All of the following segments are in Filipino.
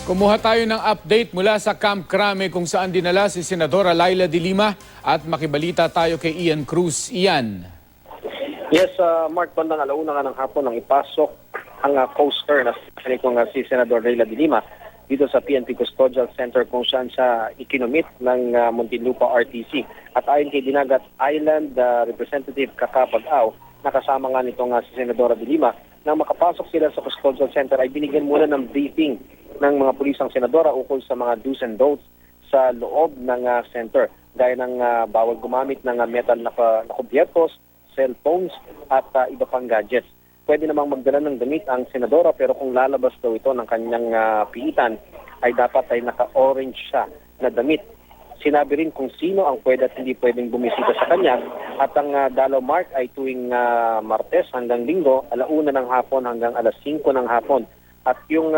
Kumuha tayo ng update mula sa Camp Crame kung saan dinala si Senadora Leila de Lima at makibalita tayo kay Ian Cruz. Ian. Yes, Mark, bandang alauna nga ng hapon nang ipasok ang coaster na si Senador Leila de Lima dito sa PNP Custodial Center kung saan siya ikinumit ng Muntinlupa RTC. At ayon kay Dinagat Island Representative Kakabag-Aw, nakasama nga nitong si Senadora de Lima, nang makapasok sila sa Custodial Center ay binigyan muna ng briefing ng mga pulisang senadora ukol sa mga do's and don'ts sa loob ng center. Gaya ng bawal gumamit ng metal na kubyertos, cellphones at iba pang gadgets. Pwede namang magdala ng damit ang senadora pero kung lalabas daw ito ng kanyang piitan ay dapat ay naka-orange siya na damit. Sinabi rin kung sino ang pwede at hindi pwedeng bumisita sa kanya at ang dalaw mark ay tuwing Martes hanggang Linggo, 1:00 ng hapon hanggang 5:00 ng hapon. At yung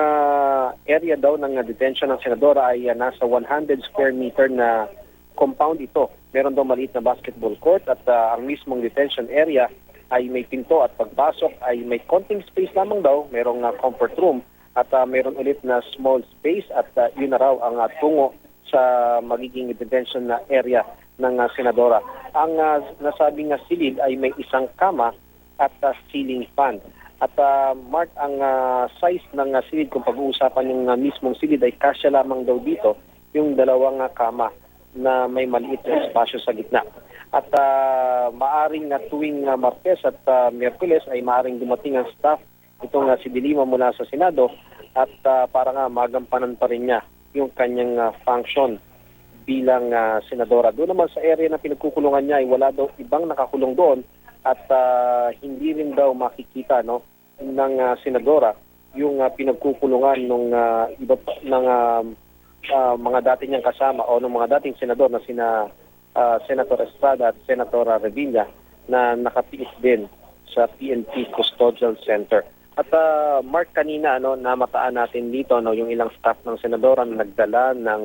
area daw ng detention ng senadora ay nasa 100 square meter na compound ito. Meron daw maliit na basketball court at ang mismong detention area ay may pinto at pagpasok ay may konting space lamang daw. Merong comfort room at meron ulit na small space at yun na raw ang tungo sa magiging detention na area ng senadora. Ang nasabing silid ay may isang kama at ceiling fan. At Mark, ang size ng silid, kung pag-uusapan yung mismong silid, ay kasya lamang daw dito yung dalawang kama na may maliit na espasyo sa gitna. At maaring tuwing Martes at Miyerkules ay maaring dumating ang staff itong si de Lima mula sa Senado at para nga magampanan pa rin niya yung kanyang function bilang senadora. Doon naman sa area na pinagkukulungan niya ay wala daw ibang nakakulong doon at hindi rin daw makikita ng senadora yung pinagkukulungan ng iba ng mga dati niyang kasama o ng mga dating senador na sina Senator Estrada at Senator Revilla na nakatiis din sa PNP Custodial Center. At Mark, kanina namataan natin dito yung ilang staff ng senadora na nagdala ng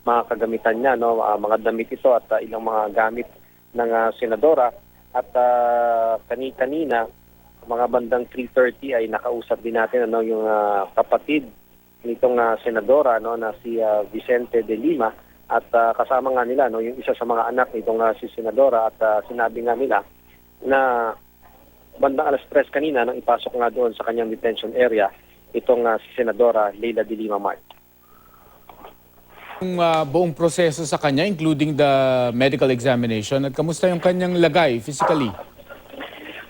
mga kagamitan niya, mga damit ito at ilang mga gamit ng senadora. At kanina, mga bandang 3:30 ay nakausap din natin yung kapatid nitong senadora na si Vicente de Lima at kasama nga nila yung isa sa mga anak nitong si senadora at sinabi nga nila na bandang 3:00 kanina nang ipasok nga doon sa kanyang detention area itong si Senadora Leila de Lima, Mark. Yung buong proseso sa kanya, including the medical examination, at kamusta yung kanyang lagay physically?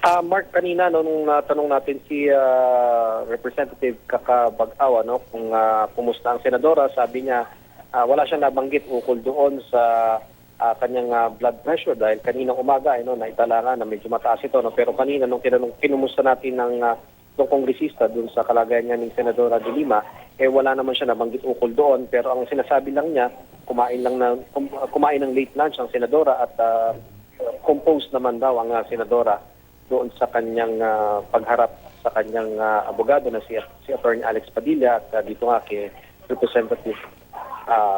Mark, kanina nung natanong natin si Representative Kakabag-Aw kung kumusta ang senadora, sabi niya wala siyang nabanggit ukol doon sa kanyang blood pressure dahil kaninang umaga naitala nga na medyo mataas ito. Pero kanina nung kinumusta natin ng kongresista doon sa kalagayan niya ni Senadora de Lima, wala naman siya nabanggit ukol doon. Pero ang sinasabi lang niya, kumain ng late lunch ang senadora at composed naman daw ang senadora doon sa kanyang pagharap sa kanyang abogado na si Attorney Alex Padilla at dito nga kay Representative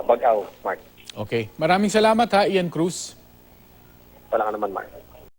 Bag-Aw, Mark. Okay. Maraming salamat Ian Cruz. Wala ka naman, Mark.